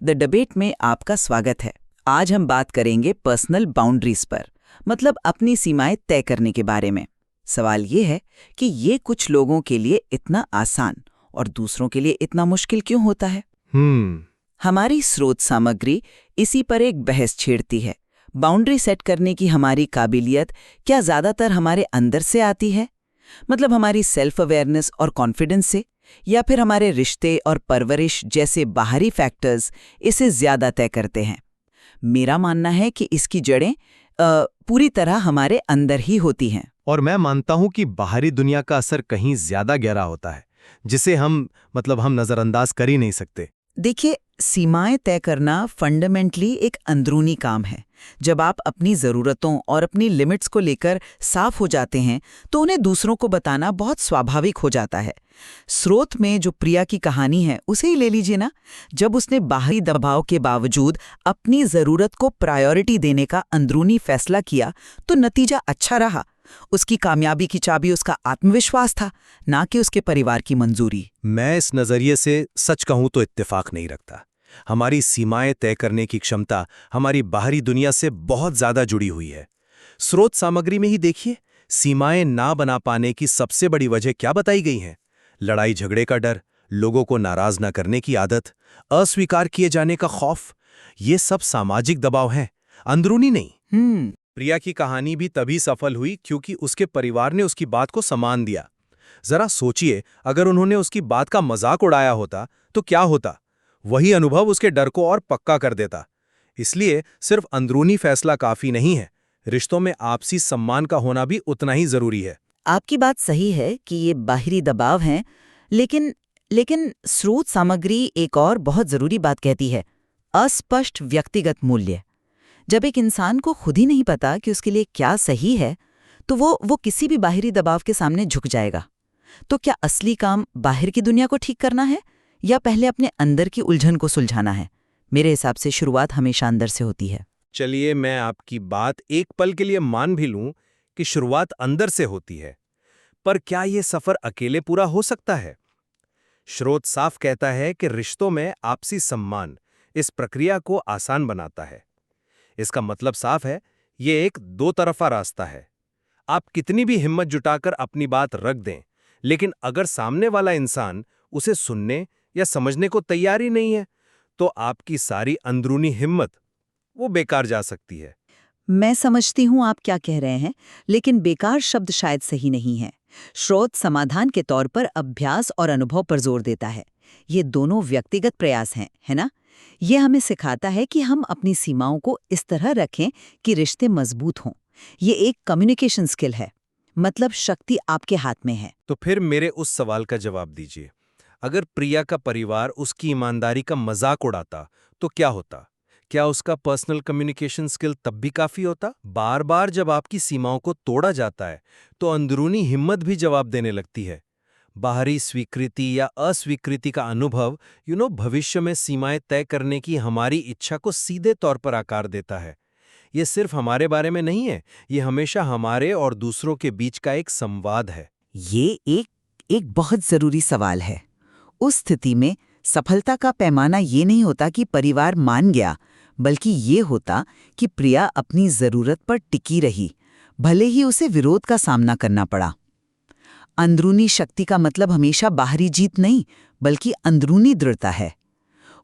The debate में आपका स्वागत है। आज हम बात करेंगे पर्सनल बाउंड्रीज पर, मतलब अपनी सीमाएं तय करने के बारे में। सवाल ये है कि ये कुछ लोगों के लिए इतना आसान और दूसरों के लिए इतना मुश्किल क्यों होता है। हमारी स्रोत सामग्री इसी पर एक बहस छेड़ती है। बाउंड्री सेट करने की हमारी काबिलियत क्या ज़्यादातर हमारे अंदर से आती है, मतलब हमारी सेल्फ अवेयरनेस और कॉन्फिडेंस से, या फिर हमारे रिश्ते और परवरिश जैसे बाहरी फैक्टर्स इसे ज़्यादा तय करते हैं। मेरा मानना है कि इसकी जड़ें पूरी तरह हमारे अंदर ही होती हैं। और मैं मानता हूं कि बाहरी दुनिया का असर कहीं ज्यादा गहरा होता है, जिसे हम नजरअंदाज कर ही नहीं सकते। देखिए, सीमाएं तय करना फंडामेंटली एक अंदरूनी काम है। जब आप अपनी ज़रूरतों और अपनी लिमिट्स को लेकर साफ हो जाते हैं तो उन्हें दूसरों को बताना बहुत स्वाभाविक हो जाता है। स्रोत में जो प्रिया की कहानी है उसे ही ले लीजिए ना। जब उसने बाहरी दबाव के बावजूद अपनी ज़रूरत को प्रायोरिटी देने का अंदरूनी फैसला किया तो नतीजा अच्छा रहा। उसकी कामयाबी की चाबी उसका आत्मविश्वास था, ना कि उसके परिवार की मंजूरी। मैं इस नजरिए से सच कहूं तो इत्तेफाक नहीं रखता। हमारी सीमाएं तय करने की क्षमता हमारी बाहरी दुनिया से बहुत ज्यादा जुड़ी हुई है। स्रोत सामग्री में ही देखिए, सीमाएं ना बना पाने की सबसे बड़ी वजह क्या बताई गई है। लड़ाई झगड़े का डर, लोगों को नाराज न करने की आदत, अस्वीकार किए जाने का खौफ, ये सब सामाजिक दबाव हैं, अंदरूनी नहीं। प्रिया की कहानी भी तभी सफल हुई क्योंकि उसके परिवार ने उसकी बात को सम्मान दिया। जरा सोचिए, अगर उन्होंने उसकी बात का मजाक उड़ाया होता तो क्या होता। वही अनुभव उसके डर को और पक्का कर देता। इसलिए सिर्फ अंदरूनी फैसला काफी नहीं है, रिश्तों में आपसी सम्मान का होना भी उतना ही जरूरी है। आपकी बात सही है कि ये बाहरी दबाव हैं, लेकिन स्रोत सामग्री एक और बहुत जरूरी बात कहती है, अस्पष्ट व्यक्तिगत मूल्य। जब एक इंसान को खुद ही नहीं पता कि उसके लिए क्या सही है तो वो किसी भी बाहरी दबाव के सामने झुक जाएगा। तो क्या असली काम बाहर की दुनिया को ठीक करना है या पहले अपने अंदर की उलझन को सुलझाना है? मेरे हिसाब से शुरुआत हमेशा अंदर से होती है। चलिए, मैं आपकी बात एक पल के लिए मान भी लूं कि शुरुआत अंदर से होती है, पर क्या यह सफर अकेले पूरा हो सकता है? स्रोत साफ कहता है कि रिश्तों में आपसी सम्मान इस प्रक्रिया को आसान बनाता है। इसका मतलब साफ है, ये एक दो तरफा रास्ता है। आप कितनी भी हिम्मत जुटाकर अपनी बात रख दें, लेकिन अगर सामने वाला इंसान उसे सुनने या समझने को तैयार ही नहीं है, तो आपकी सारी अंदरूनी हिम्मत वो बेकार जा सकती है। मैं समझती हूँ आप क्या कह रहे हैं, लेकिन बेकार शब्द शायद सही नहीं है। स्रोत समाधान के तौर पर अभ्यास और अनुभव पर जोर देता है। ये दोनों व्यक्तिगत प्रयास हैं, है ना? ये हमें सिखाता है कि हम अपनी सीमाओं को इस तरह रखें कि रिश्ते मजबूत हों। ये एक कम्युनिकेशन स्किल है, मतलब शक्ति आपके हाथ में है। तो फिर मेरे उस सवाल का जवाब दीजिए। अगर प्रिया का परिवार उसकी ईमानदारी का मजाक उड़ाता तो क्या होता? क्या उसका पर्सनल कम्युनिकेशन स्किल तब भी काफी होता? बार बार जब आपकी सीमाओं को तोड़ा जाता है तो अंदरूनी हिम्मत भी जवाब देने लगती है। बाहरी स्वीकृति या अस्वीकृति का अनुभव भविष्य में सीमाएं तय करने की हमारी इच्छा को सीधे तौर पर आकार देता है। ये सिर्फ हमारे बारे में नहीं है, ये हमेशा हमारे और दूसरों के बीच का एक संवाद है। ये एक बहुत जरूरी सवाल है। उस स्थिति में सफलता का पैमाना ये नहीं होता कि परिवार मान गया, बल्कि ये होता कि प्रिया अपनी जरूरत पर टिकी रही, भले ही उसे विरोध का सामना करना पड़ा। अंदरूनी शक्ति का मतलब हमेशा बाहरी जीत नहीं, बल्कि अंदरूनी दृढ़ता है।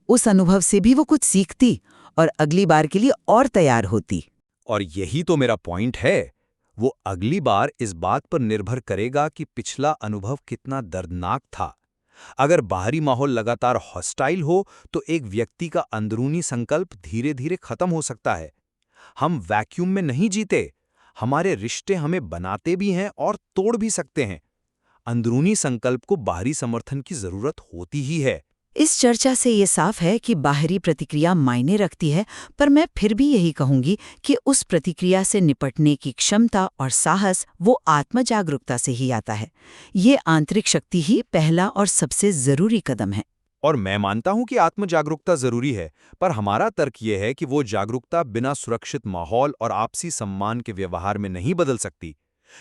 उस अनुभव से भी वो कुछ सीखती और अगली बार के लिए और तैयार होती। और यही तो मेरा पॉइंट है। वो अगली बार इस बात पर निर्भर करेगा कि पिछला अनुभव कितना दर्दनाक था। अगर बाहरी माहौल लगातार हॉस्टाइल हो तो एक व्यक्ति का अंदरूनी संकल्प धीरे धीरे खत्म हो सकता है। हम वैक्यूम में नहीं जीते, हमारे रिश्ते हमें बनाते भी हैं और तोड़ भी सकते हैं। अंदरूनी संकल्प को बाहरी समर्थन की जरूरत होती ही है। इस चर्चा से ये साफ है कि बाहरी प्रतिक्रिया मायने रखती है, पर मैं फिर भी यही कहूंगी कि उस प्रतिक्रिया से निपटने की क्षमता और साहस वो आत्मजागरूकता से ही आता है। ये आंतरिक शक्ति ही पहला और सबसे जरूरी कदम है। और मैं मानता हूं कि आत्मजागरूकता जरूरी है, पर हमारा तर्क यह है कि वो जागरूकता बिना सुरक्षित माहौल और आपसी सम्मान के व्यवहार में नहीं बदल सकती।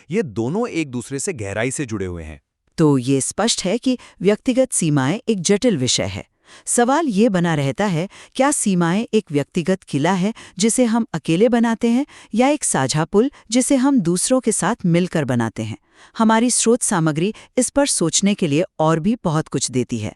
ये दोनों एक दूसरे से गहराई से जुड़े हुए हैं। तो ये स्पष्ट है कि व्यक्तिगत सीमाएं एक जटिल विषय है, सवाल ये बना रहता है, क्या सीमाएं एक व्यक्तिगत किला है जिसे हम अकेले बनाते हैं, या एक साझा पुल जिसे हम दूसरों के साथ मिलकर बनाते हैं? हमारी स्रोत सामग्री इस पर सोचने के लिए और भी बहुत कुछ देती है।